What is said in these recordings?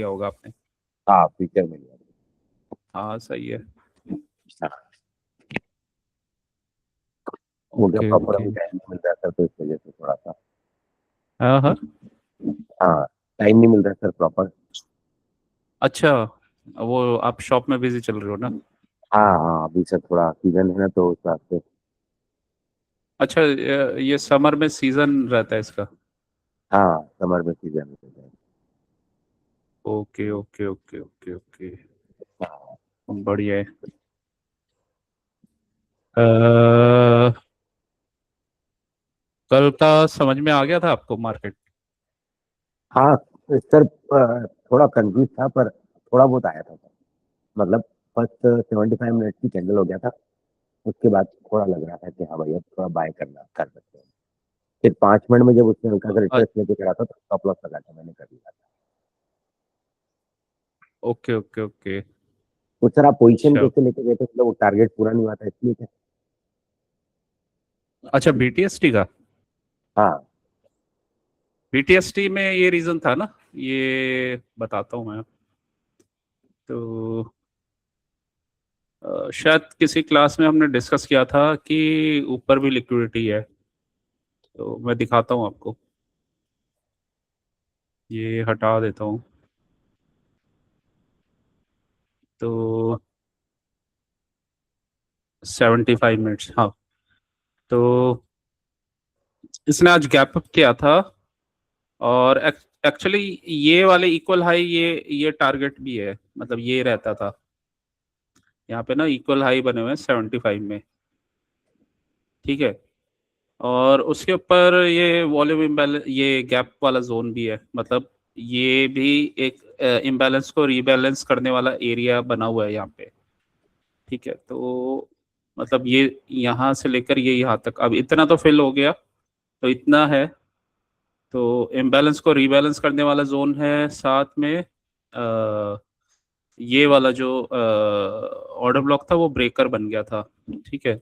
किया होगा आपने। हाँ, फीचर मिल गया। हाँ सही है। हाँ, वो क्या ओके प्रॉपर ओके। अभी टाइम नहीं मिल रहा सर, तो इस वजह से थोड़ा सा। हाँ हाँ। हाँ, टाइम नहीं मिल रहा सर प्रॉपर। अच्छा, वो आप शॉप में बिजी चल रहे हो ना। हाँ हाँ, अभी सर थोड़ा सीजन है ना, तो उस हिसाब से। अच्छा, ये समर में सीजन रहता है इसका। हाँ, समर में सीजन है। Okay okay okay okay okay. हाँ बढ़िया है। अ, कल का समझ में आ गया था आपको मार्केट। हाँ सर, थोड़ा कंफ्यूज था, पर थोड़ा बहुत आया था सर। मतलब फर्स्ट 75 मिनट की कैंडल हो गया था। उसके बाद थोड़ा लग रहा था कि हाँ भैया, थोड़ा बाय करना कर सकते हैं। फिर 5 मिनट में जब उसने हल्का सा अ- रिट्रेस लेके चढ़ा था, तो स्टॉप लॉस लगा था, मैंने कर लिया था। Okay okay okay. तो सर आप पोजीशन अच्छा कैसे लेके गए थे? मतलब वो टारगेट पूरा नहीं हुआ था इसलिए क्या? अच्छा, बीटीएसटी का। हाँ बीटीएसटी में ये रीजन था ना, ये बताता हूँ मैं। तो शायद किसी क्लास में हमने डिस्कस किया था कि ऊपर भी लिक्विडिटी है। तो मैं दिखाता हूँ आपको, ये हटा देता हूँ। तो 75 मिनट्स, हाँ। तो इसने आज गैप अप किया था, और एक्चुअली ये वाले इक्वल हाई, ये टारगेट भी है, मतलब ये रहता था यहाँ पे ना, इक्वल हाई बने हुए हैं 75 में। ठीक है। और उसके ऊपर ये वॉल्यूम इम्बैलेंस, ये गैप वाला जोन भी है, मतलब ये भी एक इम्बैलेंस को रीबैलेंस करने वाला एरिया बना हुआ है यहाँ पे। ठीक है। तो मतलब ये यहाँ से लेकर ये यहाँ तक अब इतना तो फिल हो गया, तो इतना है। तो इम्बैलेंस को रीबैलेंस करने वाला जोन है, साथ में ये वाला जो ऑर्डर ब्लॉक था वो ब्रेकर बन गया था। ठीक है।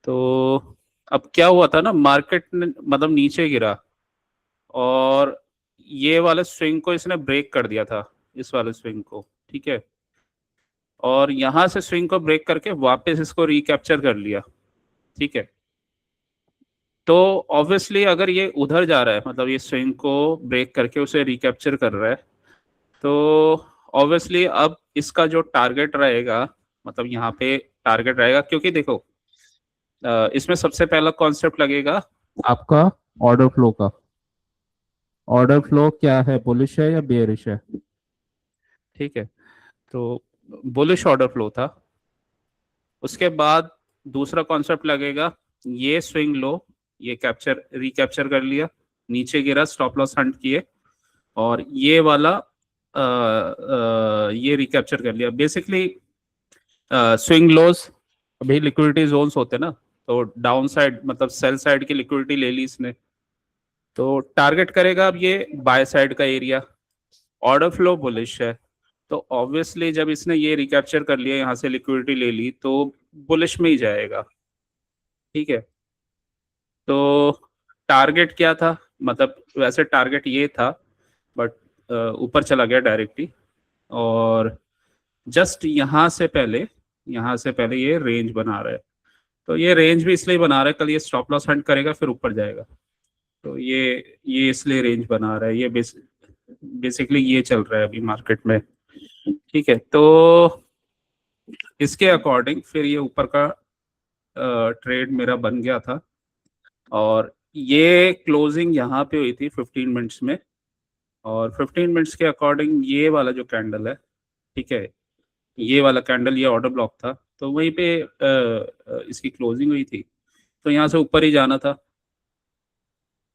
तो अब क्या हुआ था ना, मार्केट ने मतलब नीचे गिरा, और ये वाले स्विंग को इसने ब्रेक कर दिया था, इस वाले स्विंग को। ठीक है। और यहाँ से स्विंग को ब्रेक करके वापस इसको रिकैप्चर कर लिया। ठीक है। तो ऑब्वियसली अगर ये उधर जा रहा है, मतलब ये स्विंग को ब्रेक करके उसे रिकैप्चर कर रहा है, तो ऑब्वियसली अब इसका जो टारगेट रहेगा, मतलब यहाँ पे टारगेट रहेगा, क्योंकि देखो इसमें सबसे पहला कॉन्सेप्ट लगेगा आपका ऑर्डर फ्लो का। ऑर्डर फ्लो क्या है, बुलिश है या बेयरिश है। ठीक है। तो बुलिश ऑर्डर फ्लो था। उसके बाद दूसरा कॉन्सेप्ट लगेगा, ये स्विंग लो, ये कैप्चर रिकैप्चर कर लिया, नीचे गिरा, स्टॉप लॉस हंट किए, और ये वाला ये रिकैप्चर कर लिया। बेसिकली स्विंग लोज, अभी लिक्विडिटी जोन्स होते हैं ना, तो डाउन साइड मतलब सेल साइड की लिक्विडिटी ले ली इसने, तो टारगेट करेगा अब ये बाय साइड का एरिया। ऑर्डर फ्लो बुलिश है, तो ऑब्वियसली जब इसने ये रिकैप्चर कर लिया, यहाँ से लिक्विडिटी ले ली, तो बुलिश में ही जाएगा। ठीक है। तो टारगेट क्या था, मतलब वैसे टारगेट ये था, बट ऊपर चला गया डायरेक्टली। और जस्ट यहाँ से पहले ये रेंज बना रहा है। तो ये रेंज भी इसलिए बना रहा है, कल ये स्टॉप लॉस हंट करेगा फिर ऊपर जाएगा। तो ये इसलिए रेंज बना रहा है, ये बेसिकली ये चल रहा है अभी मार्केट में। ठीक है। तो इसके अकॉर्डिंग फिर ये ऊपर का ट्रेड मेरा बन गया था, और ये क्लोजिंग यहाँ पे हुई थी 15 मिनट्स में। और 15 मिनट्स के अकॉर्डिंग ये वाला जो कैंडल है, ठीक है, ये वाला कैंडल, ये ऑर्डर ब्लॉक था, तो वहीं पे इसकी क्लोजिंग हुई थी। तो यहाँ से ऊपर ही जाना था।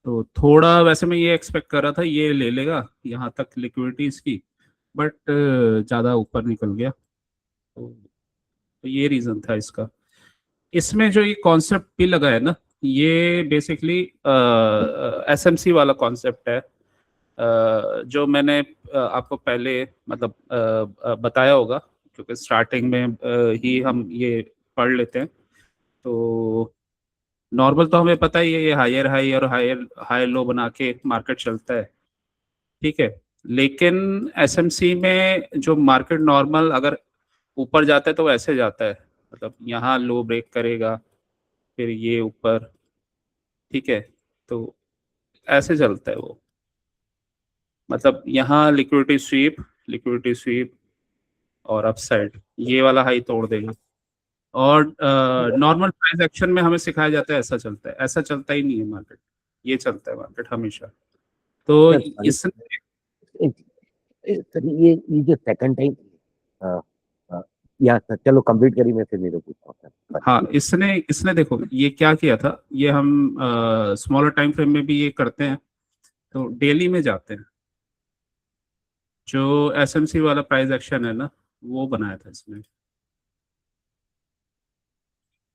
तो थोड़ा वैसे मैं ये एक्सपेक्ट कर रहा था ये ले लेगा यहाँ तक लिक्विडिटी इसकी, बट ज़्यादा ऊपर निकल गया। तो ये रीज़न था इसका। इसमें जो ये कॉन्सेप्ट भी लगा है ना, ये बेसिकली एसएमसी वाला कॉन्सेप्ट है, जो मैंने आपको पहले मतलब बताया होगा, क्योंकि स्टार्टिंग में ही हम ये पढ़ लेते हैं। तो नॉर्मल तो हमें पता ही है, ये हायर हाई और हायर हाई लो बना के मार्केट चलता है। ठीक है। लेकिन एसएमसी में जो मार्केट नॉर्मल अगर ऊपर जाता है तो वो ऐसे जाता है, मतलब यहाँ लो ब्रेक करेगा, फिर ये ऊपर, ठीक है, तो ऐसे चलता है वो, मतलब यहाँ लिक्विडिटी स्वीप और अपसाइड ये वाला हाई तोड़ देगा। और नॉर्मल प्राइस एक्शन में हमें सिखाया जाता है ऐसा चलता है, ऐसा चलता ही नहीं है मार्केट, ये चलता है मार्केट हमेशा। तो सर सॉरी, इस सर ये जो सेकंड टाइम, या सर चलो कंप्लीट करिए, मैं फिर मेरे पूछता हूँ सर। हाँ, इसने इसने देखो ये क्या किया था, ये हम स्मॉलर टाइम फ्रेम में भी ये करते हैं, तो डेली में जाते हैं, जो एसएमसी वाला प्राइस एक्शन है ना वो बनाया था इसने,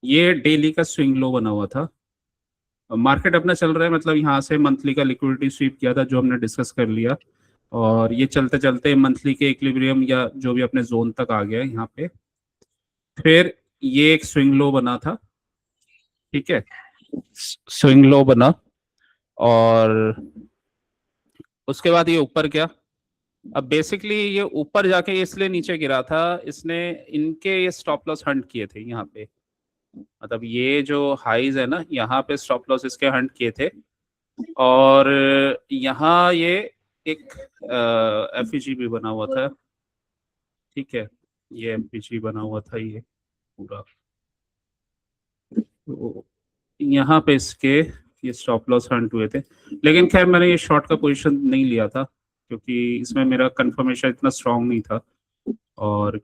ये डेली का स्विंग लो बना हुआ था। मार्केट अपना चल रहा है, मतलब यहाँ से मंथली का लिक्विडिटी स्वीप किया था जो हमने डिस्कस कर लिया, और ये चलते चलते मंथली के इक्विलिब्रियम या जो भी अपने जोन तक आ गया यहाँ पे, फिर ये एक स्विंग लो बना था, ठीक है, स्विंग लो बना, और उसके बाद ये ऊपर गया। अब बेसिकली ये ऊपर जाके इसलिए नीचे गिरा था, इसने इनके ये स्टॉप लॉस हंट किए थे यहाँ पे, मतलब ये जो हाईज है ना यहाँ पे स्टॉप लॉस इसके हंट किए थे, और यहाँ ये एक एफईजी भी बना हुआ था, ठीक है, ये एफईजी बना हुआ था ये पूरा, तो यहाँ पे इसके ये स्टॉप लॉस हंट हुए थे, लेकिन खैर मैंने ये शॉर्ट का पोजीशन नहीं लिया था क्योंकि इसमें मेरा कंफर्मेशन इतना स्ट्रांग नहीं था, और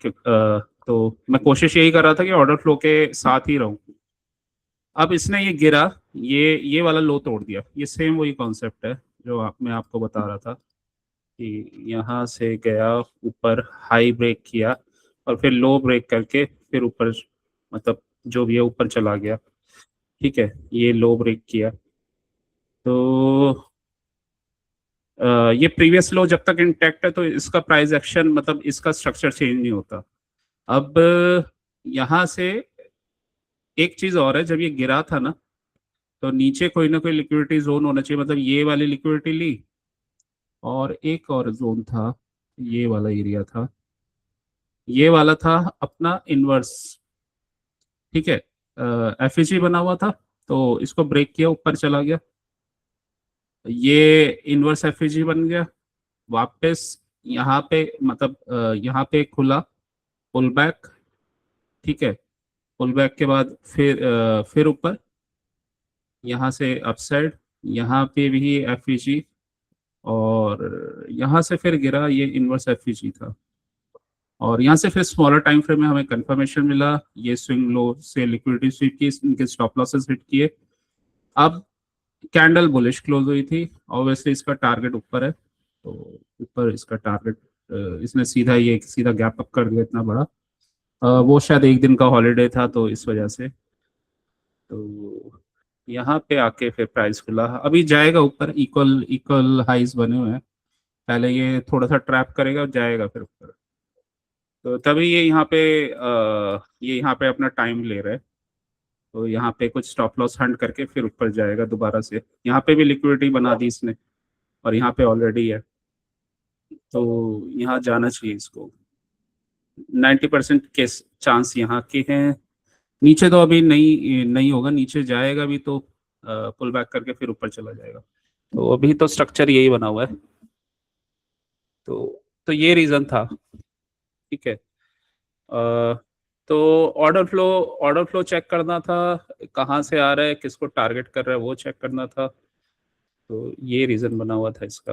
तो मैं कोशिश यही कर रहा था कि ऑर्डर फ्लो के साथ ही रहूं। अब इसने ये गिरा, ये वाला लो तोड़ दिया, ये सेम वही कॉन्सेप्ट है जो मैं आपको बता रहा था कि यहाँ से गया ऊपर, हाई ब्रेक किया, और फिर लो ब्रेक करके फिर ऊपर, मतलब जो भी है ऊपर चला गया, ठीक है, ये लो ब्रेक किया, तो ये प्रीवियस लो जब तक इंटैक्ट है तो इसका प्राइस एक्शन, मतलब इसका स्ट्रक्चर चेंज नहीं होता। अब यहाँ से एक चीज और है, जब ये गिरा था ना तो नीचे कोई ना कोई लिक्विडिटी जोन होना चाहिए, मतलब ये वाली लिक्विडिटी ली, और एक और जोन था, ये वाला एरिया था, ये वाला था अपना इनवर्स, ठीक है, एफईजी बना हुआ था, तो इसको ब्रेक किया, ऊपर चला गया, ये इनवर्स एफईजी बन गया, वापस यहाँ पे, मतलब यहाँ पे खुला पुल बैक, ठीक है, पुल बैक के बाद फिर ऊपर, यहाँ से अपसाइड, यहाँ पे भी एफईजी, और यहाँ से फिर गिरा, ये इनवर्स एफईजी था, और यहाँ से फिर स्मॉलर टाइम फ्रेम में हमें कंफर्मेशन मिला, ये स्विंग लो से लिक्विडिटी स्वीप की, इनके स्टॉप लॉसेस हिट किए। अब कैंडल बुलिश क्लोज हुई थी, ऑब्वियसली इसका टारगेट ऊपर है, तो ऊपर इसका टारगेट, इसने सीधा गैप अप कर दिया इतना बड़ा, वो शायद एक दिन का हॉलीडे था तो इस वजह से, तो यहाँ पे आके फिर प्राइस खुला, अभी जाएगा ऊपर, इक्वल इक्वल हाइज बने हुए हैं, पहले ये थोड़ा सा ट्रैप करेगा और जाएगा फिर ऊपर, तो तभी ये यहाँ पे अपना टाइम ले रहा है, तो यहाँ पे कुछ स्टॉप लॉस हंट करके फिर ऊपर जाएगा दोबारा से, यहाँ पे भी लिक्विडिटी बना दी इसने, और यहाँ पे ऑलरेडी है, तो यहाँ जाना चाहिए इसको, 90% के चांस यहाँ के हैं। नीचे तो अभी नहीं नहीं होगा, नीचे जाएगा भी तो पुल बैक करके फिर ऊपर चला जाएगा, तो अभी तो स्ट्रक्चर यही बना हुआ है, तो ये रीजन था, ठीक है। तो ऑर्डर फ्लो चेक करना था, कहाँ से आ रहा है, किसको टारगेट कर रहा है वो चेक करना था, तो ये रीजन बना हुआ था इसका।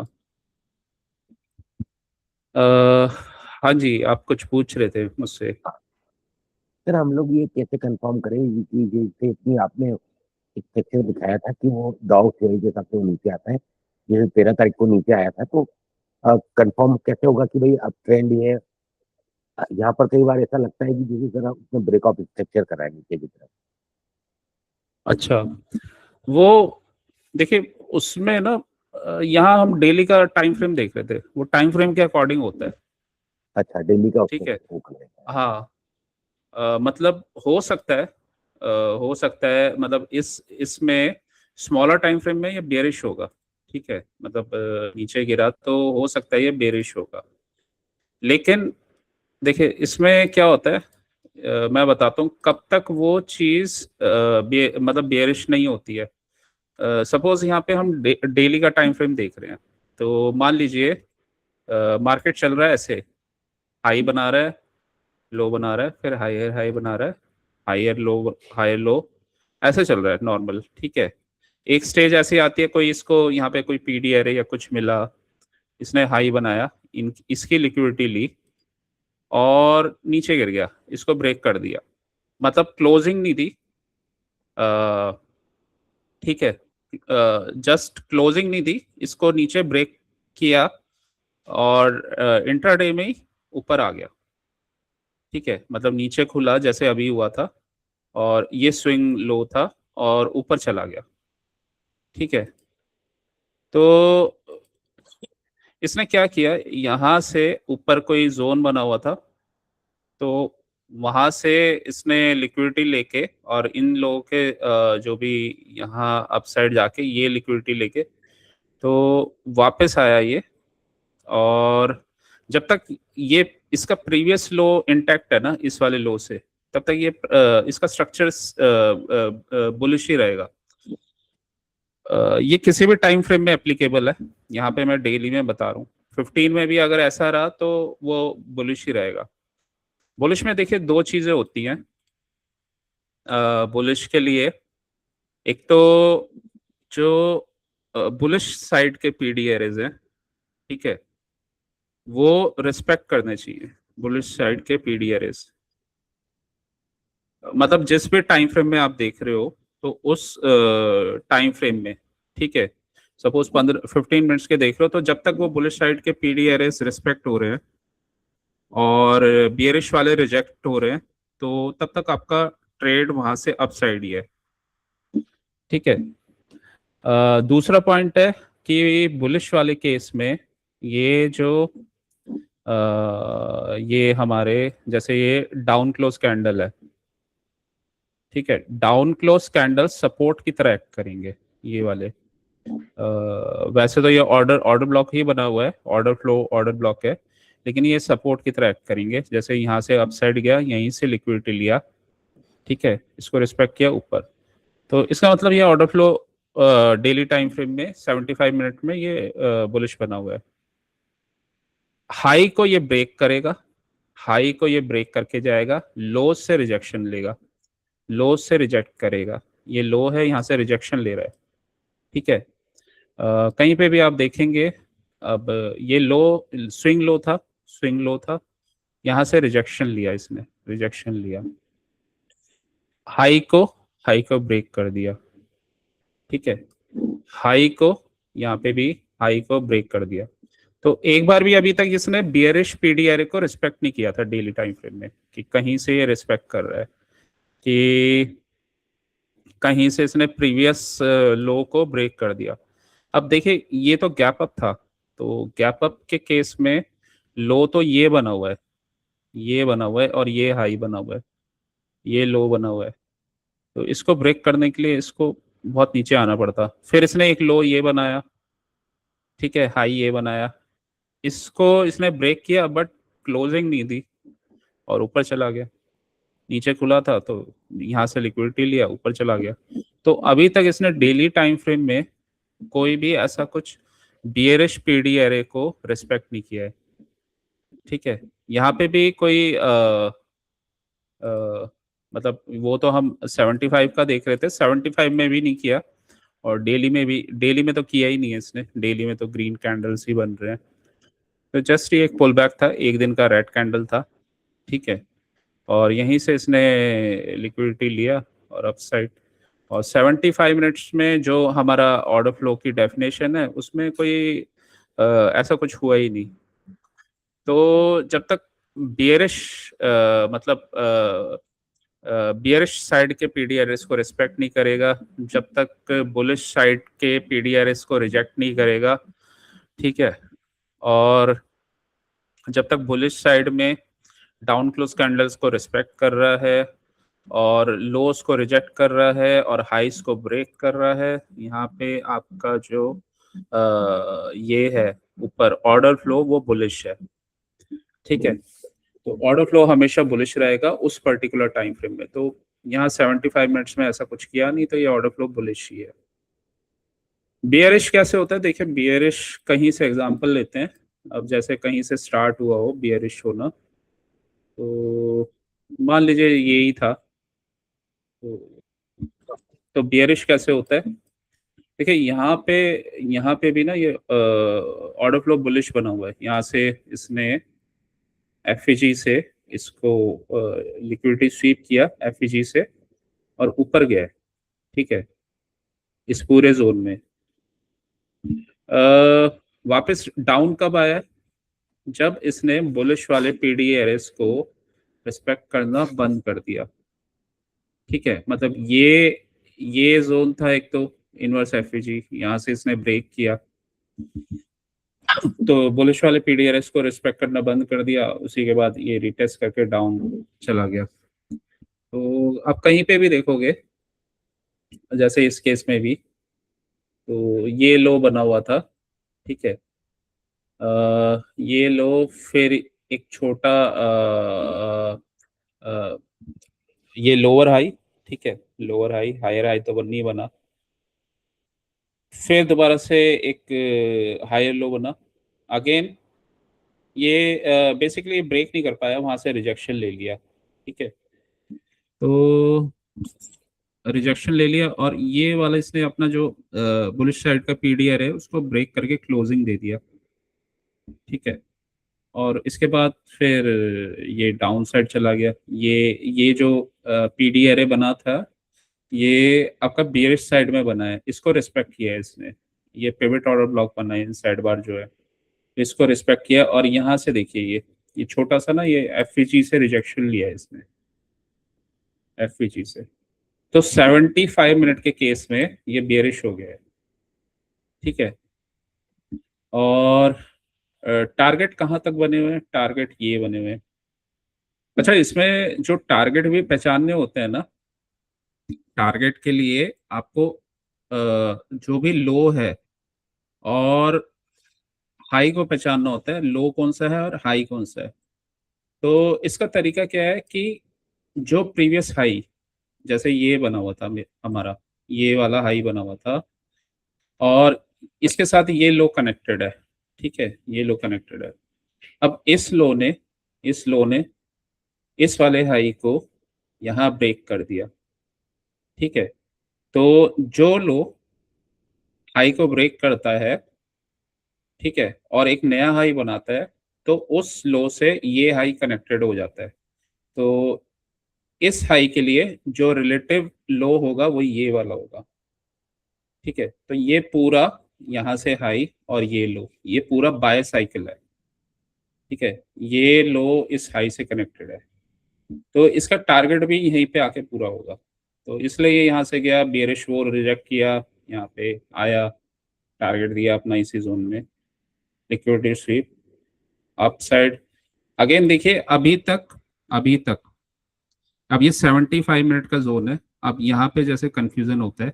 अ, हाँ जी, आप कुछ पूछ रहे थे मुझसे। सर हम लोग ये कैसे कंफर्म करें कि जैसे इतनी आपने एक पिक्चर दिखाया था कि वो डाउ थ्योरी के हिसाब से वो नीचे आता है, जैसे 13 तारीख को नीचे आया था, तो कंफर्म कैसे होगा कि भाई अब ट्रेंड ये है? यहाँ पर कई बार ऐसा लगता है कि जिस तरह उसने ब्रेक ऑफ स्ट्रक्चर करा है नीचे की तरफ। अच्छा, वो देखिए उसमें ना, यहाँ हम डेली का टाइम फ्रेम देख रहे थे, वो टाइम फ्रेम के अकॉर्डिंग होता है, अच्छा, दिल्ली का ठीक है, वो कर लेता है। हाँ, मतलब हो सकता है मतलब इसमें स्मॉलर टाइम फ्रेम में ये बेयरिश होगा, ठीक है, मतलब नीचे गिरा तो हो सकता है ये बेरिश होगा। लेकिन देखिए इसमें क्या होता है, मैं बताता हूँ कब तक वो चीज मतलब बेरिश नहीं होती है। सपोज यहाँ पे हम डेली का टाइम फ्रेम देख रहे हैं, तो मान लीजिए मार्केट चल रहा है ऐसे, हाई बना रहा है, लो बना रहा है, फिर हायर हाई बना रहा है, हायर लो, ऐसे चल रहा है नॉर्मल, ठीक है। एक स्टेज ऐसी आती है, कोई इसको यहाँ पे कोई पीडी एरे या कुछ मिला, इसने हाई बनाया, इन इसकी लिक्विडिटी ली और नीचे गिर गया, इसको ब्रेक कर दिया, मतलब क्लोजिंग नहीं दी, ठीक है, जस्ट क्लोजिंग नहीं दी, इसको नीचे ब्रेक किया और इंट्राडे में ही ऊपर आ गया, ठीक है, मतलब नीचे खुला जैसे अभी हुआ था और ये स्विंग लो था और ऊपर चला गया, ठीक है। तो इसने क्या किया, यहाँ से ऊपर कोई जोन बना हुआ था, तो वहां से इसने लिक्विडिटी लेके और इन लोगों के जो भी यहाँ अपसाइड जाके ये लिक्विडिटी लेके तो वापस आया ये। और जब तक ये इसका प्रीवियस लो इंटैक्ट है ना इस वाले लो से, तब तक ये इसका स्ट्रक्चर बुलिश ही रहेगा। ये किसी भी टाइम फ्रेम में एप्लीकेबल है, यहाँ पे मैं डेली में बता रहा हूँ। 15 में भी अगर ऐसा रहा तो वो बुलिश ही रहेगा। बुलिश में देखिए दो चीजें होती हैं बुलिश के लिए। एक तो जो बुलिश साइड के पीडी एरेज हैं, ठीक है, वो रिस्पेक्ट करने चाहिए बुलिश साइड के पीडी एरेज। मतलब जिस भी टाइम फ्रेम में आप देख रहे हो, तो उस टाइम फ्रेम में, ठीक है, सपोज 15 मिनट्स के देख रहे हो, तो जब तक वो बुलिश साइड के पीडी एरेज रिस्पेक्ट हो रहे हैं और बियरिश वाले रिजेक्ट हो रहे हैं, तो तब तक आपका ट्रेड वहां से अपसाइड ही है, ठीक है। दूसरा पॉइंट है कि बुलिश वाले केस में ये जो ये हमारे जैसे ये डाउन क्लोज कैंडल है, ठीक है, डाउन क्लोज कैंडल सपोर्ट की तरह एक्ट करेंगे ये वाले। वैसे तो ये ऑर्डर ऑर्डर ब्लॉक ही बना हुआ है, ऑर्डर फ्लो ऑर्डर ब्लॉक है, लेकिन ये सपोर्ट की तरह एक्ट करेंगे। जैसे यहाँ से अपसाइड गया, यहीं से लिक्विडिटी लिया, ठीक है, इसको रिस्पेक्ट किया ऊपर, तो इसका मतलब ये order flow daily time frame में 75 मिनट में ये बुलिश बना हुआ है। हाई को ये ब्रेक करेगा, हाई को ये ब्रेक करके जाएगा, लो से रिजेक्शन लेगा, लो से रिजेक्ट करेगा, ये लो है, यहाँ से रिजेक्शन ले रहा है, ठीक है। कहीं पे भी आप देखेंगे, अब ये लो स्विंग लो था, स्विंग लो था, यहाँ से रिजेक्शन लिया, इसने रिजेक्शन लिया, हाई को हाई को ब्रेक कर दिया, ठीक है, हाई को यहाँ पे भी हाई को ब्रेक कर दिया। तो एक बार भी अभी तक इसने बियरिश पीडीआर को रिस्पेक्ट नहीं किया था डेली टाइम फ्रेम में, कि कहीं से ये रिस्पेक्ट कर रहा है, कि कहीं से इसने प्रीवियस लो को ब्रेक कर दिया। अब देखिए ये तो गैप अप था, तो गैप अप के केस में लो तो ये बना हुआ है, ये बना हुआ है और ये हाई बना हुआ है, ये लो बना हुआ है, तो इसको ब्रेक करने के लिए इसको बहुत नीचे आना पड़ता। फिर इसने एक लो ये बनाया, ठीक है, हाई ये बनाया, इसको इसने ब्रेक किया बट क्लोजिंग नहीं दी और ऊपर चला गया, नीचे खुला था तो यहाँ से लिक्विडिटी लिया, ऊपर चला गया। तो अभी तक इसने डेली टाइम फ्रेम में कोई भी ऐसा कुछ बियरिश पीडी एरे को रिस्पेक्ट नहीं किया है, ठीक है। यहाँ पे भी कोई मतलब वो तो हम 75 का देख रहे थे, 75 में भी नहीं किया और डेली में भी, डेली में तो किया ही नहीं है इसने, डेली में तो ग्रीन कैंडल्स ही बन रहे हैं। तो जस्ट ये एक पुल बैक था, एक दिन का रेड कैंडल था, ठीक है, और यहीं से इसने लिक्विडिटी लिया और अपसाइड। और 75 मिनट्स में जो हमारा ऑर्डर फ्लो की डेफिनेशन है उसमें कोई ऐसा कुछ हुआ ही नहीं। तो जब तक बियरिश मतलब बियरिश साइड के पीडीआरएस को रिस्पेक्ट नहीं करेगा, जब तक बुलिश साइड के पीडीआरएस को रिजेक्ट नहीं करेगा, ठीक है, और जब तक बुलिश साइड में डाउन क्लोज कैंडल्स को रिस्पेक्ट कर रहा है और लोस को रिजेक्ट कर रहा है और हाइस को ब्रेक कर रहा है, यहाँ पे आपका जो ये है ऊपर ऑर्डर फ्लो वो बुलिश है, ठीक है। तो ऑर्डर फ्लो हमेशा बुलिश रहेगा उस पर्टिकुलर टाइम फ्रेम में। तो यहाँ 75 मिनट्स में ऐसा कुछ किया नहीं, तो ये ऑर्डर फ्लो बुलिश ही है। बियरिश कैसे होता है, देखिए बियरिश कहीं से एग्जांपल लेते हैं। अब जैसे कहीं से स्टार्ट हुआ हो बियरिश होना, तो मान लीजिए यही था। तो बियरिश कैसे होता है, देखिए यहाँ पे भी ना ये ऑर्डर फ्लो बुलिश बना हुआ है। यहाँ से इसने एफईजी से इसको लिक्विडिटी स्वीप किया एफईजी से और ऊपर गया है, ठीक है, इस पूरे जोन में। वापस डाउन कब आया, जब इसने बुलिश वाले पीडीआरएस को रिस्पेक्ट करना बंद कर दिया, ठीक है। मतलब ये जोन था एक, तो इनवर्स एफईजी यहाँ से इसने ब्रेक किया, तो बुलिश वाले पीडीआरएस को रिस्पेक्ट करना बंद कर दिया, उसी के बाद ये रिटेस्ट करके डाउन चला गया। तो आप कहीं पे भी देखोगे, जैसे इस केस में भी, तो ये लो बना हुआ था, ठीक है। ये लो, फिर एक छोटा ये लोअर हाई, ठीक है, लोअर हाई, हायर हाई तो नहीं बना। फिर दोबारा से एक हायर लो बना अगेन। ये बेसिकली ब्रेक नहीं कर पाया, वहां से रिजेक्शन ले लिया, ठीक है। तो रिजेक्शन ले लिया और ये वाला इसने अपना जो बुलिश साइड का पीडीआर है उसको ब्रेक करके क्लोजिंग दे दिया, ठीक है। और इसके बाद फिर ये डाउन साइड चला गया। ये जो पीडीआर बना था, ये आपका बियरिश साइड में बना है, इसको रिस्पेक्ट किया है इसने। ये पिवट ऑर्डर ब्लॉक बना है इन साइड बार जो है, इसको रिस्पेक्ट किया। और यहाँ से देखिए ये छोटा सा ना, ये एफईजी से रिजेक्शन लिया है इसने, एफईजी से। तो 75 मिनट के केस में ये बियरिश हो गया है, ठीक है। और टारगेट कहाँ तक बने हुए हैं, टारगेट ये बने हुए हैं। अच्छा, इसमें जो टारगेट भी पहचानने होते हैं ना, टारगेट के लिए आपको जो भी लो है और हाई को पहचानना होता है, लो कौन सा है और हाई कौन सा है। तो इसका तरीका क्या है कि जो प्रीवियस हाई, जैसे ये बना हुआ था हमारा, ये वाला हाई बना हुआ था और इसके साथ ये लो कनेक्टेड है, ठीक है, ये लो कनेक्टेड है। अब इस लो ने इस वाले हाई को यहाँ ब्रेक कर दिया, ठीक है। तो जो लो हाई को ब्रेक करता है, ठीक है, और एक नया हाई बनाता है, तो उस लो से ये हाई कनेक्टेड हो जाता है। तो इस हाई के लिए जो रिलेटिव लो होगा वो ये वाला होगा, ठीक है। तो ये पूरा यहाँ से हाई और ये लो, ये पूरा बाय साइकिल है, ठीक है। ये लो इस हाई से कनेक्टेड है, तो इसका टारगेट भी यहीं पे आके पूरा होगा। तो इसलिए ये यहाँ से गया, बेरिश वो रिजेक्ट किया, यहाँ पे आया, टारगेट दिया अपना इसी जोन में, liquidity SVEEP up side. Again देखिए अभी तक अब ये 75 मिनट का जोन है। अब यहाँ पे जैसे कंफ्यूजन होता है,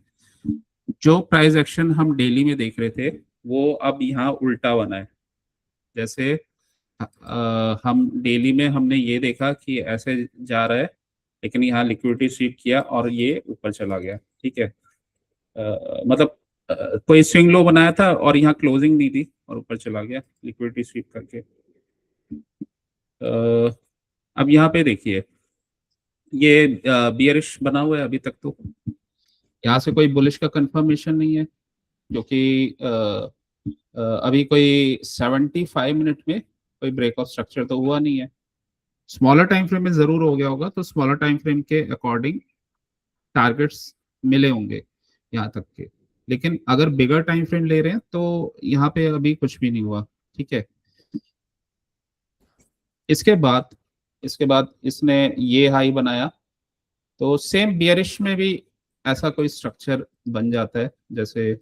जो प्राइस एक्शन हम डेली में देख रहे थे वो अब यहाँ उल्टा बना है। जैसे हम डेली में हमने ये देखा कि ऐसे जा रहा है, लेकिन यहाँ लिक्विडिटी स्वीप किया और ये ऊपर चला गया, ठीक है। मतलब कोई स्विंग लो बनाया था और यहाँ क्लोजिंग नहीं थी और ऊपर चला गया लिक्विडिटी स्वीप करके। अब यहाँ पे देखिए ये बियरिश बना हुआ है अभी तक, तो यहाँ से कोई बुलिश का कंफर्मेशन नहीं है, क्योंकि अभी कोई 75 मिनट में कोई ब्रेकआउट स्ट्रक्चर तो हुआ नहीं है। स्मॉलर टाइम फ्रेम में जरूर हो गया होगा, तो स्मॉलर टाइम फ्रेम के अकॉर्डिंग टारगेट्स मिले होंगे यहाँ तक के। लेकिन अगर बिगर टाइम फ्रेम ले रहे हैं तो यहाँ पे अभी कुछ भी नहीं हुआ, ठीक है। इसके बाद इसने ये हाई बनाया, तो सेम बियरिश में भी ऐसा कोई स्ट्रक्चर बन जाता है। जैसे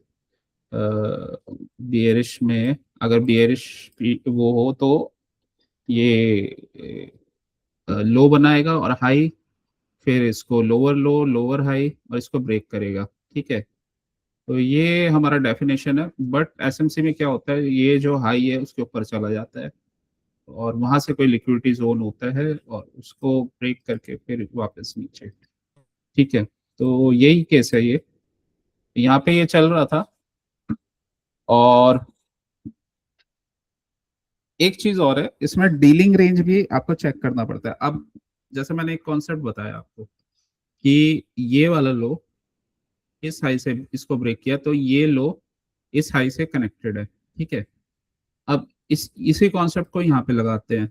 बियरिश में अगर बियरिश वो हो तो ये लो बनाएगा और हाई, फिर इसको लोअर लो लोअर हाई और इसको ब्रेक करेगा, ठीक है। तो ये हमारा डेफिनेशन है। बट एसएमसी में क्या होता है, ये जो हाई है उसके ऊपर चला जाता है और वहां से कोई लिक्विडिटी जोन होता है और उसको ब्रेक करके फिर वापस नीचे। ठीक है, तो यही केस है ये, यहाँ पे ये चल रहा था। और एक चीज और है, इसमें डीलिंग रेंज भी आपको चेक करना पड़ता है। अब जैसे मैंने एक कॉन्सेप्ट बताया आपको कि ये वाला लो इस हाई से इसको ब्रेक किया तो ये लो इस हाई से कनेक्टेड है। ठीक है, अब इसी कॉन्सेप्ट को यहाँ पे लगाते हैं।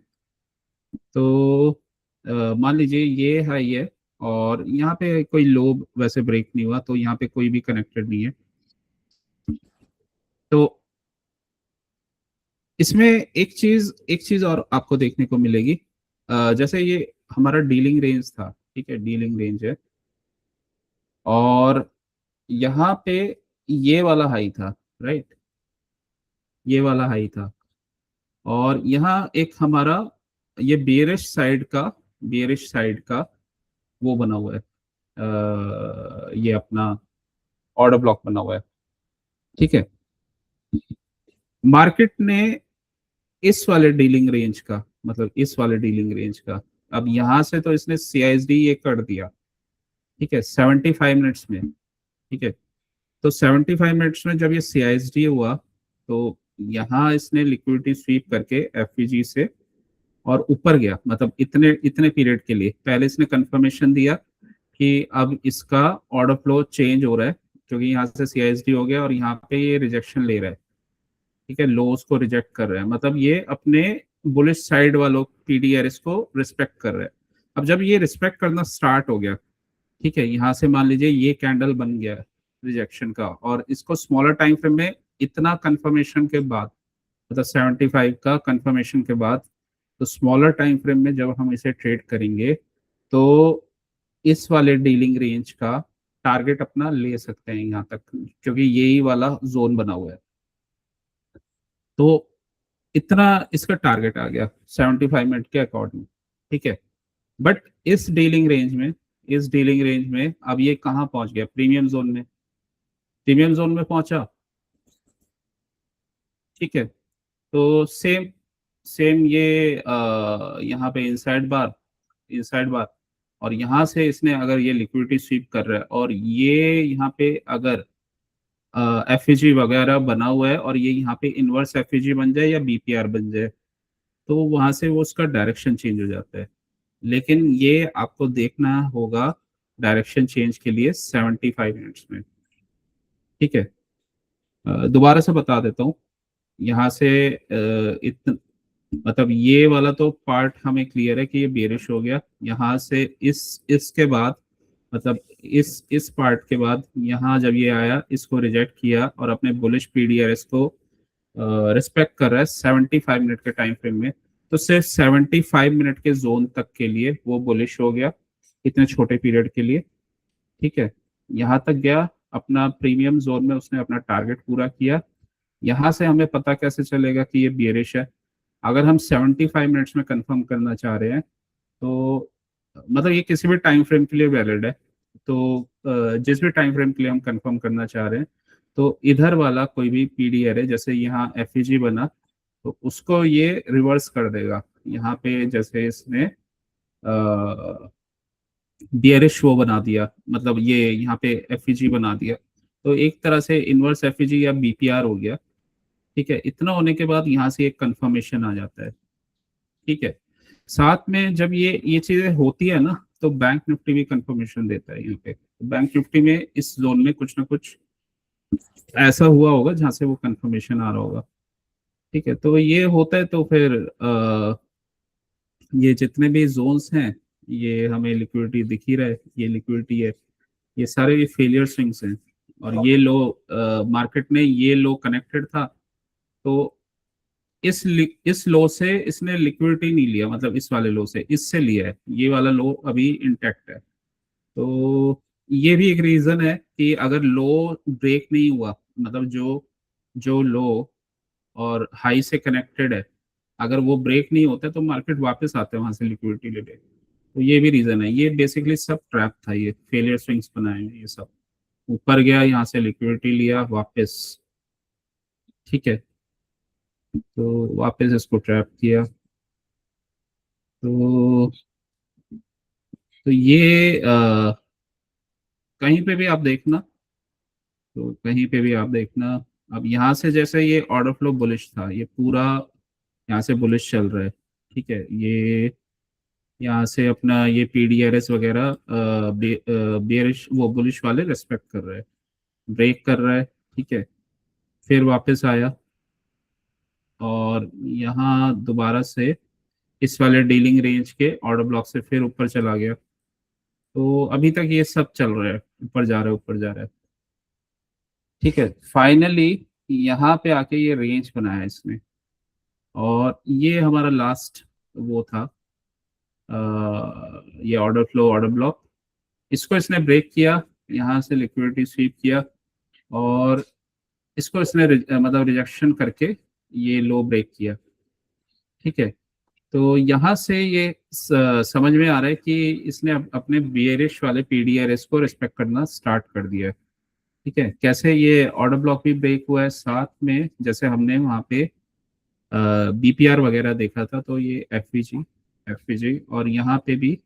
तो मान लीजिए ये हाई है और यहाँ पे कोई लो वैसे ब्रेक नहीं हुआ, तो यहाँ पे कोई भी कनेक्टेड नहीं है। तो इसमें एक चीज और आपको देखने को मिलेगी। जैसे ये हमारा डीलिंग रेंज था, ठीक है, डीलिंग रेंज है, और यहाँ पे ये वाला हाई था, राइट, ये वाला हाई था, और यहाँ एक हमारा ये बेरिश साइड का वो बना हुआ है, ये अपना ऑर्डर ब्लॉक बना हुआ है। ठीक है, मार्केट ने इस वाले डीलिंग रेंज का, मतलब इस वाले डीलिंग रेंज का, अब यहां से तो इसने सीआईएसडी ये कर दिया। ठीक है, 75 मिनट्स में। ठीक है, तो 75 मिनट्स में जब ये सीआईएसडी हुआ तो यहाँ इसने लिक्विडिटी स्वीप करके एफपीजी से और ऊपर गया, मतलब इतने इतने पीरियड के लिए पहले इसने कंफर्मेशन दिया कि अब इसका ऑर्डर फ्लो चेंज हो रहा है, क्योंकि यहाँ से सीआईएसडी हो गया और यहाँ पे ये रिजेक्शन ले रहा है। ठीक है, लोस को रिजेक्ट कर रहा है, मतलब ये अपने बुलिश साइड वालों पीडीआरएस को रिस्पेक्ट कर रहा है। अब जब ये रिस्पेक्ट करना स्टार्ट हो गया, ठीक है, यहाँ से मान लीजिए ये कैंडल बन गया रिजेक्शन का, और इसको स्मॉलर टाइम फ्रेम में इतना कंफर्मेशन के बाद, मतलब 75 का कंफर्मेशन के बाद, तो स्मॉलर टाइम फ्रेम में जब हम इसे ट्रेड करेंगे तो इस वाले डीलिंग रेंज का टारगेट अपना ले सकते हैं यहाँ तक, क्योंकि यही वाला जोन बना हुआ है। तो इतना इसका टारगेट आ गया 75 मिनट के अकॉर्डिंग। ठीक है, बट इस डीलिंग रेंज में अब ये कहाँ पहुंच गया, प्रीमियम जोन में पहुंचा। ठीक है, तो सेम सेम ये यहाँ पे इनसाइड बार, और यहाँ से इसने अगर ये लिक्विडिटी स्वीप कर रहा है और ये यहाँ पे अगर एफईजी वगैरह बना हुआ है और ये यहाँ पे इनवर्स एफईजी बन जाए या बीपीआर बन जाए, तो वहां से वो उसका डायरेक्शन चेंज हो जाता है। लेकिन ये आपको देखना होगा डायरेक्शन चेंज के लिए 75 मिनट्स में। ठीक है, दोबारा से बता देता हूँ। यहाँ से मतलब ये वाला तो पार्ट हमें क्लियर है कि ये बेरिश हो गया। यहाँ से इसके बाद, मतलब इस पार्ट के बाद यहाँ जब ये आया, इसको रिजेक्ट किया और अपने बुलिश पीडीआरएस को रिस्पेक्ट कर रहा है 75 मिनट के टाइम फ्रेम में, तो सिर्फ 75 मिनट के जोन तक के लिए वो बुलिश हो गया, इतने छोटे पीरियड के लिए। ठीक है, यहाँ तक गया, अपना प्रीमियम जोन में उसने अपना टारगेट पूरा किया। यहाँ से हमें पता कैसे चलेगा कि ये बियरिश है? अगर हम 75 मिनट्स में कंफर्म करना चाह रहे हैं तो मतलब ये किसी भी टाइम फ्रेम के लिए वैलिड है। तो जिस भी टाइम फ्रेम के लिए हम कंफर्म करना चाह रहे हैं, तो इधर वाला कोई भी पीडीआर है, जैसे यहाँ एफईजी बना, तो उसको ये रिवर्स कर देगा। यहाँ पे जैसे इसने बियरिश वो बना दिया, मतलब ये यहाँ पे एफईजी बना दिया, तो एक तरह से इनवर्स एफईजी या बीपीआर हो गया। ठीक है, इतना होने के बाद यहाँ से एक कंफर्मेशन आ जाता है। ठीक है, साथ में जब ये चीजें होती है ना, तो बैंक निफ्टी भी कंफर्मेशन देता है। यहाँ पे बैंक निफ्टी में इस जोन में कुछ ना कुछ ऐसा हुआ होगा जहां से वो कंफर्मेशन आ रहा होगा। ठीक है, तो ये होता है, तो फिर ये जितने भी जोन्स हैं, ये हमें लिक्विडिटी दिख ही रहा है, ये लिक्विडिटी है, ये सारे ये फेलियर स्विंग्स हैं। और ये लो मार्केट में ये लो कनेक्टेड था, तो इस लो से इसने लिक्विडिटी नहीं लिया, मतलब इस वाले लो से इससे लिया है, ये वाला लो अभी इंटैक्ट है। तो ये भी एक रीजन है कि अगर लो ब्रेक नहीं हुआ, मतलब जो जो लो और हाई से कनेक्टेड है, अगर वो ब्रेक नहीं होता तो मार्केट वापस आता है वहां से लिक्विडिटी लेके। तो ये भी रीजन है, ये बेसिकली सब ट्रैप था, ये फेलियर स्विंग्स बनाए हैं ये सब। ऊपर गया, यहाँ से लिक्विडिटी लिया वापस, ठीक है, तो वापस इसको ट्रैप किया। तो ये कहीं पे भी आप देखना, तो कहीं पे भी आप देखना, अब यहाँ से जैसे ये ऑर्डर फ्लो बुलिश था, ये पूरा यहाँ से बुलिश चल रहा है, ठीक है, ये यहाँ से अपना ये पीडीआरएस वगैरह बेरिश वो बुलिश वाले रेस्पेक्ट कर रहे हैं, ब्रेक कर रहा है, ठीक है, फिर वापस आया और यहाँ दोबारा से इस वाले डीलिंग रेंज के ऑर्डर ब्लॉक से फिर ऊपर चला गया। तो अभी तक ये सब चल रहा है, ऊपर जा रहा है, ऊपर जा रहा है, ठीक है। फाइनली यहाँ पे आके ये रेंज बनाया इसने, और ये हमारा लास्ट वो था, ये ऑर्डर फ्लो ऑर्डर ब्लॉक, इसको इसने ब्रेक किया, यहाँ से लिक्विडिटी स्वीप किया और इसको इसने मतलब रिजेक्शन करके ये लो ब्रेक किया, ठीक है। तो यहाँ से ये समझ में आ रहा है कि इसने अपने बियरिश वाले पीडीआरएस को रिस्पेक्ट करना स्टार्ट कर दिया है, ठीक है। कैसे, ये ऑर्डर ब्लॉक भी ब्रेक हुआ है, साथ में जैसे हमने वहाँ पे बीपीआर वगैरह देखा था, तो ये एफवीजी और यहाँ पे भी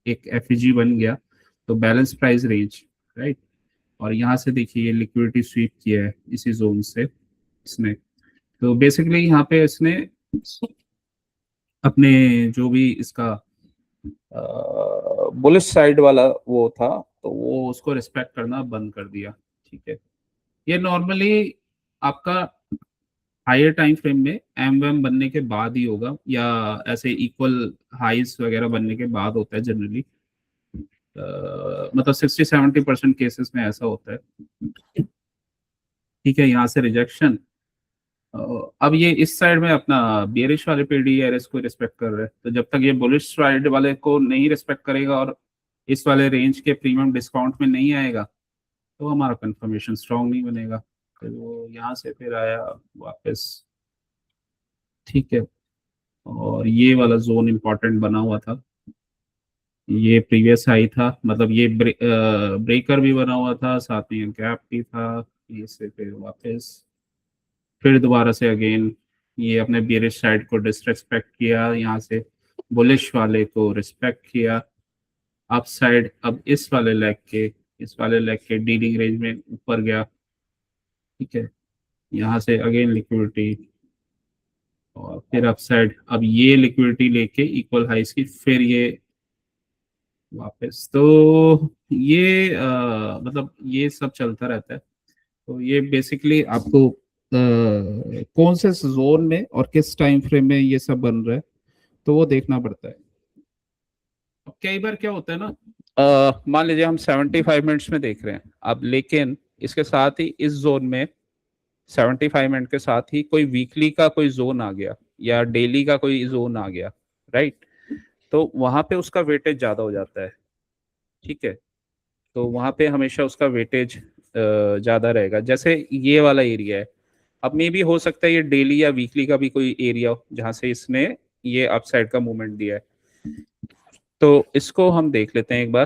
एक एफवीजी बन गया, तो बैलेंस प्राइस रेंज, राइट। और यहाँ से देखिए ये लिक्विडिटी स्वीप किया है इसी जोन से इसने, तो बेसिकली यहाँ पे इसने अपने जो भी इसका बुलिश साइड वाला वो था, तो वो उसको रिस्पेक्ट करना बंद कर दिया, ठीक है। ये नॉर्मली आपका हायर टाइम फ्रेम में एम वेम बनने के बाद ही होगा, या ऐसे इक्वल हाइस वगैरह बनने के बाद होता है जनरली, मतलब 60-70% केसेस में ऐसा होता है, ठीक है। यहाँ से रिजेक्शन, अब ये इस साइड में अपना बेरिश वाले पीडीआरएस को रिस्पेक्ट कर रहे हैं, तो जब तक ये बुलिश साइड वाले को नहीं रिस्पेक्ट करेगा और इस वाले रेंज के प्रीमियम डिस्काउंट में नहीं आएगा, तो हमारा कंफर्मेशन स्ट्रांग नहीं बनेगा। तो वो यहाँ से फिर आया वापस, ठीक है, और ये वाला जोन इंपॉर्टेंट बना हुआ था, ये प्रीवियस हाई था, मतलब ये ब्रेकर भी बना हुआ था, साथ में गैप भी था, ये से फिर वापस, फिर दोबारा से अगेन ये अपने बेरिश साइड को डिसरेस्पेक्ट किया, यहाँ से बुलिश वाले को रिस्पेक्ट किया, अप साइड अब इस वाले लेग के डीलिंग रेंज में ऊपर गया, ठीक है, यहाँ से अगेन लिक्विडिटी और फिर अप साइड, अब ये लिक्विडिटी लेके इक्वल हाइस की, फिर ये वापस, तो ये मतलब ये सब चलता रहता है। तो ये बेसिकली आपको कौन से जोन में और किस टाइम फ्रेम में ये सब बन रहा है, तो वो देखना पड़ता है। अब कई बार क्या होता है ना, मान लीजिए हम 75 मिनट्स में देख रहे हैं अब, लेकिन इसके साथ ही इस जोन में 75 मिनट के साथ ही कोई वीकली का कोई जोन आ गया या डेली का कोई जोन आ गया, राइट, तो वहां पे उसका वेटेज ज्यादा हो जाता है, ठीक है। तो वहां पे हमेशा उसका वेटेज ज्यादा रहेगा, जैसे ये वाला एरिया है, अब मे भी हो सकता है ये डेली या वीकली का भी कोई एरिया हो जहां से इसने ये अपसाइड का मूवमेंट दिया है। तो इसको हम देख लेते हैं एक बार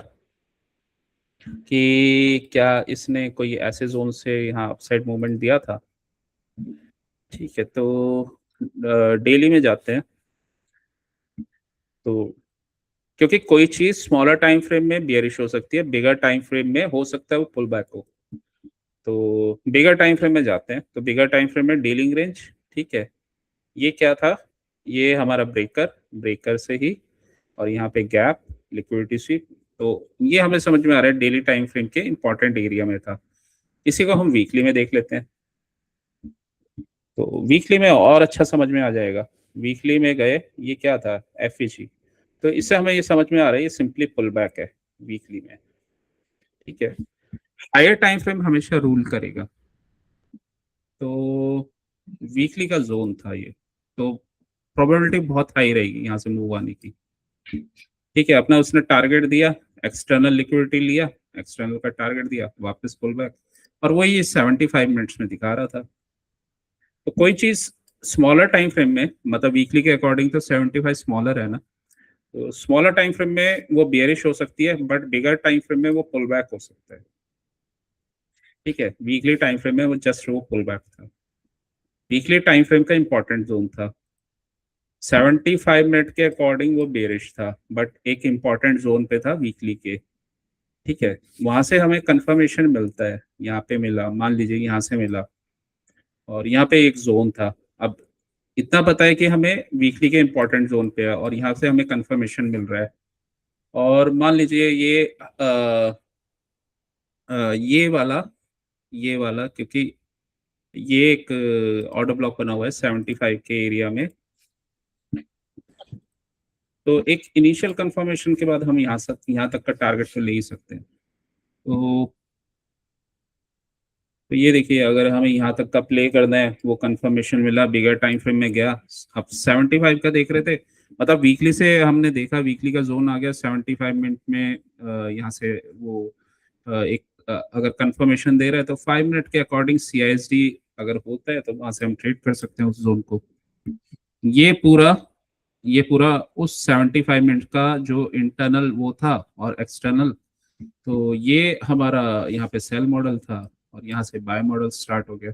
कि क्या इसने कोई ऐसे जोन से यहाँ अपसाइड मूवमेंट दिया था, ठीक है। तो डेली में जाते हैं, तो क्योंकि कोई चीज स्मॉलर टाइम फ्रेम में बियरिश हो सकती है, बिगर टाइम फ्रेम में हो सकता है वो पुल बैक हो, तो बिगर टाइम फ्रेम में जाते हैं। तो बिगर टाइम फ्रेम में डीलिंग रेंज, ठीक है, ये क्या था, ये हमारा ब्रेकर से ही, और यहाँ पे गैप, लिक्विडिटी स्वीप, तो ये हमें समझ में आ रहा है डेली टाइम फ्रेम के इंपॉर्टेंट एरिया में था। इसी को हम वीकली में देख लेते हैं, तो वीकली में और अच्छा समझ में आ जाएगा। वीकली में गए, ये क्या था, एफईजी, तो इससे हमें ये समझ में आ रहा है ये सिंपली पुल बैक है वीकली में, ठीक है। हायर टाइम फ्रेम हमेशा रूल करेगा, तो वीकली का जोन था ये, तो प्रोबेबिलिटी बहुत हाई रहेगी यहाँ से मूव आने की, ठीक है। अपना उसने टारगेट दिया, एक्सटर्नल लिक्विडिटी लिया, एक्सटर्नल का टारगेट दिया, वापस पुल बैक, और वही 75 मिनट्स में दिखा रहा था। तो कोई चीज स्मॉलर टाइम फ्रेम में, मतलब वीकली के अकॉर्डिंग तो 75 स्मॉलर है ना, तो स्मॉलर टाइम फ्रेम में वो बियरिश हो सकती है, बट बिगर टाइम फ्रेम में वो पुल बैक हो सकता है, ठीक है, वीकली टाइम फ्रेम में वो जस्ट वो पुल बैक था। वीकली टाइम फ्रेम का इंपॉर्टेंट जोन था, 75 मिनट के अकॉर्डिंग वो बेरिश था, बट एक इंपॉर्टेंट जोन पे था वीकली के। ठीक है, वहां से हमें कंफर्मेशन मिलता है, यहाँ पे मिला, मान लीजिए यहाँ से मिला, और यहाँ पे एक जोन था। अब इतना पता है कि हमें वीकली के इंपॉर्टेंट जोन पे है और यहाँ से हमें कंफर्मेशन मिल रहा है। और मान लीजिए ये वाला क्योंकि ये एक ऑर्डर ब्लॉक बना हुआ है 75 के एरिया में, तो एक इनिशियल कंफर्मेशन के बाद हम यहाँ तक का टारगेट तो ले ही सकते हैं। तो ये देखिए, अगर हमें यहाँ तक का प्ले करना है, वो कंफर्मेशन मिला, बिगर टाइम फ्रेम में गया, अब 75 का देख रहे थे, मतलब वीकली से हमने देखा, वीकली का जोन आ गया 75 मिनट में, यहाँ से वो अगर कंफर्मेशन दे रहा है तो 5 मिनट के अकॉर्डिंग CISD अगर होता है तो वहां से हम ट्रेड कर सकते हैं उस जोन को। ये पूरा ये पूरा उस 75 मिनट का जो इंटरनल वो था और एक्सटर्नल, तो ये हमारा यहाँ पे सेल मॉडल था और यहाँ से बाय मॉडल स्टार्ट हो गया।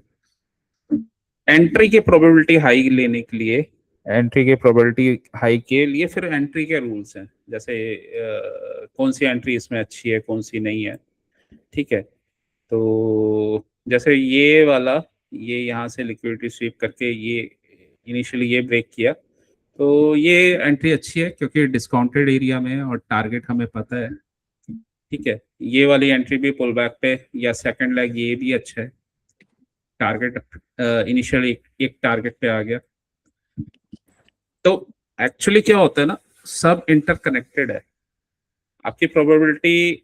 एंट्री की प्रोबेबिलिटी हाई लेने के लिए, एंट्री की प्रोबेबिलिटी हाई के लिए फिर एंट्री के रूल्स हैं, जैसे कौन सी एंट्री इसमें अच्छी है, कौन सी नहीं है। ठीक है, तो जैसे ये वाला, ये यहाँ से लिक्विडिटी स्वीप करके ये इनिशियली ये ब्रेक किया, तो ये एंट्री अच्छी है क्योंकि डिस्काउंटेड एरिया में है और टारगेट हमें पता है। ठीक है, ये वाली एंट्री भी पुल बैक पे या सेकंड लेग ये भी अच्छा है, टारगेट इनिशियली एक टारगेट पे आ गया। तो एक्चुअली क्या होता है ना, सब इंटरकनेक्टेड है। आपकी प्रोबेबिलिटी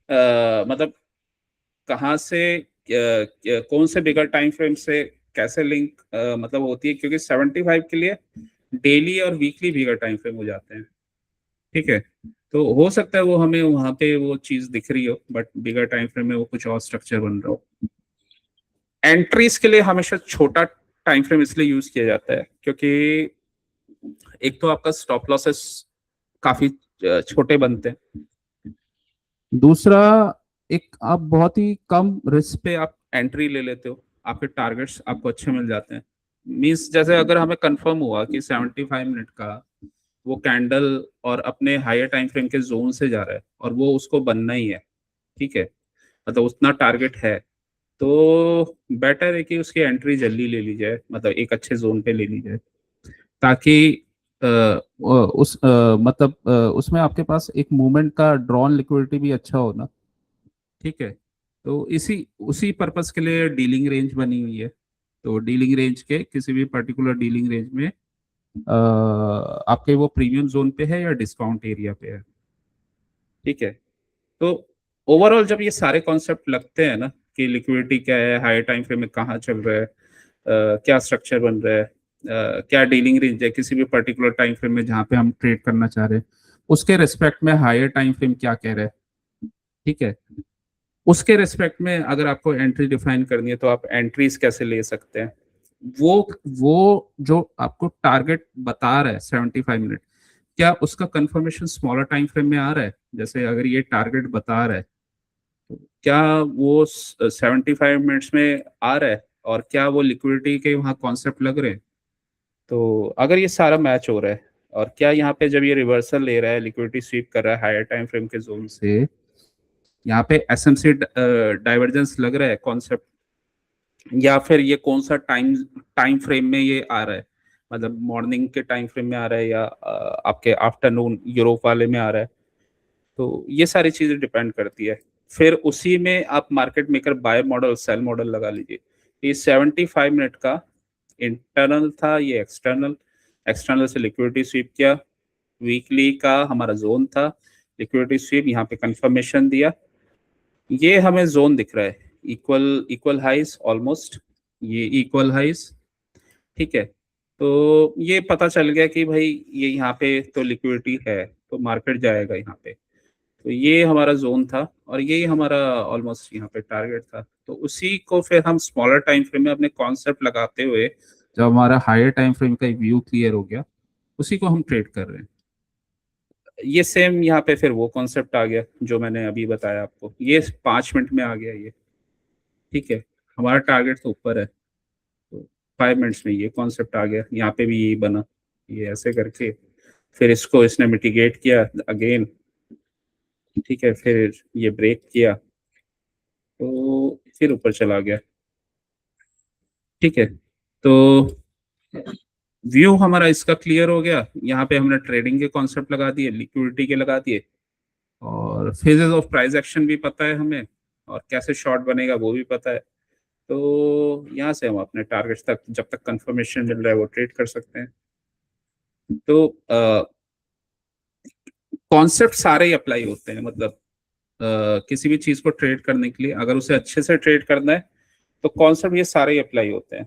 मतलब कहाँ से कौन से बिगर टाइम फ्रेम से कैसे लिंक मतलब होती है, क्योंकि 75 के लिए डेली और वीकली बिगर टाइम फ्रेम हो जाते हैं। ठीक है, तो हो सकता है वो हमें वहां पे वो चीज दिख रही हो, बट बिगर टाइम फ्रेम में वो कुछ और स्ट्रक्चर बन रहा हो। एंट्रीज के लिए हमेशा छोटा टाइम फ्रेम इसलिए यूज किया जाता है क्योंकि एक तो आपका स्टॉप लॉसेस काफी छोटे बनते हैं, दूसरा एक आप बहुत ही कम रिस्क पे आप एंट्री ले लेते हो, आपके टारगेट्स आपको अच्छे मिल जाते हैं। मींस जैसे अगर हमें कंफर्म हुआ कि 75 मिनट का वो कैंडल और अपने हायर टाइम फ्रेम के जोन से जा रहा है और वो उसको बनना ही है, ठीक है, मतलब उतना टारगेट है, तो बेटर है कि उसकी एंट्री जल्दी ले ली जाए, मतलब एक अच्छे जोन पे ले ली जाए, ताकि मतलब उसमें आपके पास एक मूवमेंट का ड्रॉन लिक्विडिटी भी अच्छा हो ना। ठीक है, तो इसी उसी पर्पस के लिए डीलिंग रेंज बनी हुई है। तो डीलिंग रेंज के किसी भी पर्टिकुलर डीलिंग रेंज में आपके वो प्रीमियम जोन पे है या डिस्काउंट एरिया पे है। ठीक है, तो ओवरऑल जब ये सारे कॉन्सेप्ट लगते हैं ना कि लिक्विडिटी क्या है, हाई टाइम फ्रेम में कहाँ चल रहा है, क्या स्ट्रक्चर बन रहा है, क्या डीलिंग रेंज है किसी भी पर्टिकुलर टाइम फ्रेम में जहाँ पे हम ट्रेड करना चाह रहे हैं, उसके रिस्पेक्ट में हायर टाइम फ्रेम क्या कह रहा है। ठीक है, उसके रिस्पेक्ट में अगर आपको एंट्री डिफाइन करनी है तो आप एंट्रीज कैसे ले सकते हैं, वो जो आपको टारगेट बता रहा है 75 मिनट, क्या उसका कंफर्मेशन स्मॉलर टाइम फ्रेम में आ रहा है। जैसे अगर ये टारगेट बता रहा है, तो क्या वो 75 मिनट्स में आ रहा है और क्या वो लिक्विडिटी के वहाँ कॉन्सेप्ट लग रहे हैं। तो अगर ये सारा मैच हो रहा है और क्या यहाँ पे जब ये रिवर्सल ले रहा है, लिक्विडिटी स्वीप कर रहा है हायर टाइम फ्रेम के जोन से, यहाँ पे एसएमसी डाइवर्जेंस लग रहा है कॉन्सेप्ट, या फिर ये कौन सा टाइम टाइम फ्रेम में ये आ रहा है, मतलब मॉर्निंग के टाइम फ्रेम में आ रहा है या आपके आफ्टरनून यूरोप वाले में आ रहा है। तो ये सारी चीजें डिपेंड करती है, फिर उसी में आप market maker buy model sell model लगा लीजिए। ये 75 मिनट का इंटरनल था, ये एक्सटर्नल, एक्सटर्नल से लिक्विडिटी स्वीप किया, वीकली का हमारा जोन था, लिक्विडिटी स्वीप, यहाँ पे कंफर्मेशन दिया, ये हमें जोन दिख रहा है, इक्वल इक्वल हाइज ऑलमोस्ट, ये इक्वल हाइज। ठीक है, तो ये पता चल गया कि भाई ये यहाँ पे तो लिक्विडिटी है तो मार्केट जाएगा यहाँ पे, तो ये हमारा जोन था और यही हमारा ऑलमोस्ट यहाँ पे टारगेट था। तो उसी को फिर हम स्मॉलर टाइम फ्रेम में अपने कॉन्सेप्ट लगाते हुए, जब हमारा हायर टाइम फ्रेम का व्यू क्लियर हो गया, उसी को हम ट्रेड कर रहे हैं। ये सेम यहाँ पे फिर वो कॉन्सेप्ट आ गया जो मैंने अभी बताया आपको, ये 5 मिनट में आ गया ये। ठीक है, हमारा टारगेट तो ऊपर है, तो 5 मिनट्स में ये कॉन्सेप्ट आ गया, यहाँ पे भी यही बना, ये ऐसे करके फिर इसको इसने मिटिगेट किया अगेन, ठीक है, फिर ये ब्रेक किया तो फिर ऊपर चला गया। ठीक है, तो व्यू हमारा इसका क्लियर हो गया। यहाँ पे हमने ट्रेडिंग के कॉन्सेप्ट लगा दिए, लिक्विडिटी के लगा दिए, और फेजेस ऑफ प्राइस एक्शन भी पता है हमें, और कैसे शॉर्ट बनेगा वो भी पता है। तो यहाँ से हम अपने टारगेट्स तक जब तक कंफर्मेशन मिल रहा है वो ट्रेड कर सकते हैं। तो कॉन्सेप्ट सारे ही अप्लाई होते हैं, मतलब किसी भी चीज को ट्रेड करने के लिए अगर उसे अच्छे से ट्रेड करना है तो कॉन्सेप्ट ये सारे ही अप्लाई होते हैं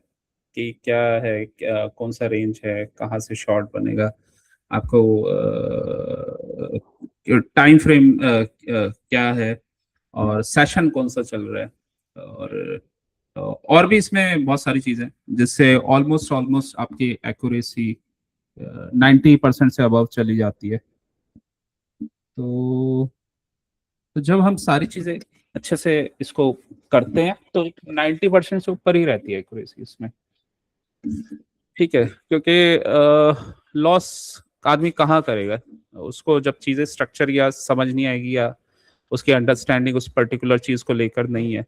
कि क्या है, क्या कौन सा रेंज है, कहाँ से शॉर्ट बनेगा, आपको टाइम फ्रेम क्या है, और सेशन कौन सा चल रहा है, और भी इसमें बहुत सारी चीजें जिससे ऑलमोस्ट ऑलमोस्ट आपकी एक्यूरेसी 90% से अबव चली जाती है। तो जब हम सारी चीजें अच्छे से इसको करते हैं तो 90% से ऊपर ही रहती है एक्यूरेसी इसमें। ठीक है, क्योंकि लॉस आदमी कहाँ करेगा, उसको जब चीजें स्ट्रक्चर या समझ नहीं आएगी या उसकी अंडरस्टैंडिंग उस पर्टिकुलर चीज को लेकर नहीं है।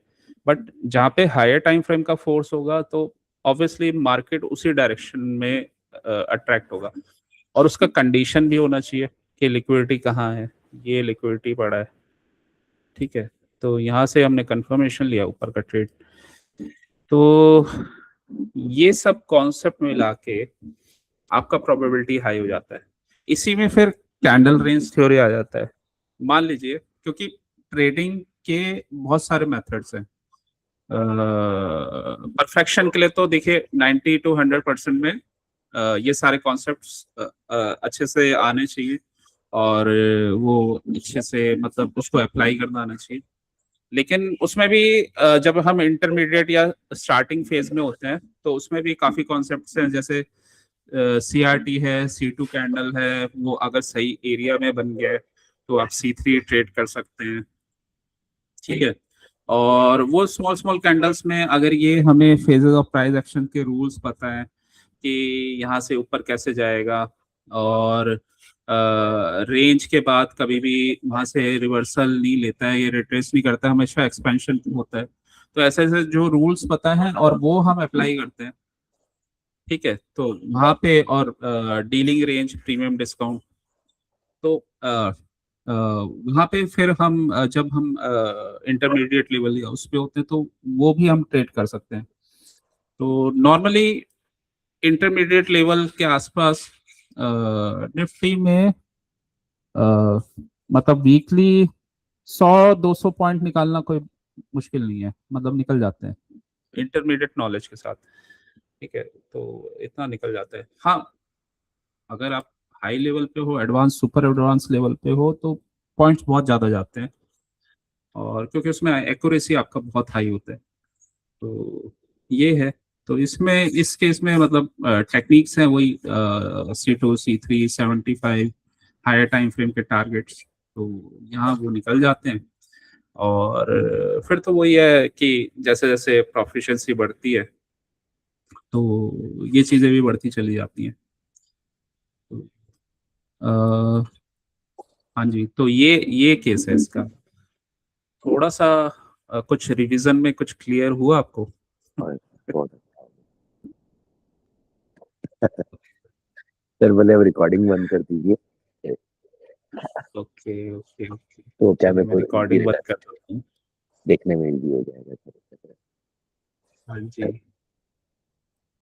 बट जहाँ पे हायर टाइम फ्रेम का फोर्स होगा तो ऑब्वियसली मार्केट उसी डायरेक्शन में अट्रैक्ट होगा, और उसका कंडीशन भी होना चाहिए कि लिक्विडिटी कहाँ है, ये लिक्विडिटी पड़ा है। ठीक है, तो यहाँ से हमने कंफर्मेशन लिया ऊपर का ट्रेड। तो ये सब कॉन्सेप्ट मिला के आपका प्रोबेबिलिटी हाई हो जाता है। इसी में फिर कैंडल रेंज थ्योरी आ जाता है। मान लीजिए, क्योंकि ट्रेडिंग के बहुत सारे मेथड्स हैं, परफेक्शन के लिए तो देखिए 90 to 100% में ये सारे कॉन्सेप्ट्स अच्छे से आने चाहिए, और वो अच्छे से मतलब उसको अप्लाई करना आना चाहिए। लेकिन उसमें भी जब हम इंटरमीडिएट या स्टार्टिंग फेज में होते हैं तो उसमें भी काफी कॉन्सेप्ट्स हैं, जैसे CRT है, C2 कैंडल है, वो अगर सही एरिया में बन गया तो आप C3 ट्रेड कर सकते हैं। ठीक है, और वो स्मॉल स्मॉल कैंडल्स में अगर ये हमें फेजेस ऑफ प्राइस एक्शन के रूल्स पता है कि यहाँ से ऊपर कैसे जाएगा, और रेंज के बाद कभी भी वहां से रिवर्सल नहीं लेता है, ये रिट्रेस नहीं करता, हमेशा एक्सपेंशन होता है। तो ऐसे ऐसे जो रूल्स पता है और वो हम अप्लाई करते हैं। ठीक है, तो वहां पे, और डीलिंग रेंज, प्रीमियम डिस्काउंट, तो वहाँ पे फिर हम जब हम इंटरमीडिएट लेवल या उस पे होते हैं तो वो भी हम ट्रेड कर सकते हैं। तो नॉर्मली इंटरमीडिएट लेवल के आसपास निफ्टी में अ, मतलब वीकली 100-200 पॉइंट निकालना कोई मुश्किल नहीं है, मतलब निकल जाते हैं इंटरमीडिएट नॉलेज के साथ। ठीक है, तो इतना निकल जाता है। हाँ, अगर आप हाई लेवल पे हो, एडवांस सुपर एडवांस लेवल पे हो, तो पॉइंट्स बहुत ज़्यादा जाते हैं, और क्योंकि उसमें एक्यूरेसी आपका बहुत हाई होता है। तो ये है। तो इसमें इस केस में मतलब टेक्निक्स हैं वही C2 C3 75 higher time frame के टारगेट्स, तो यहाँ वो निकल जाते हैं। और फिर तो वही है कि जैसे जैसे प्रोफिशिएंसी बढ़ती है तो ये चीज़ें भी बढ़ती चली जाती हैं। तो, अ, हाँ जी, तो ये केस है इसका। थोड़ा सा कुछ रिवीजन में कुछ क्लियर हुआ आपको? और बहुत सर बोले अब रिकॉर्डिंग बंद कर दीजिए, ओके ओके ओके, तो क्या चलिए मेरे मैं को रिकॉर्डिंग बंद कर देता हूँ। देखने में इजी हो जाएगा सर। हाँ जी।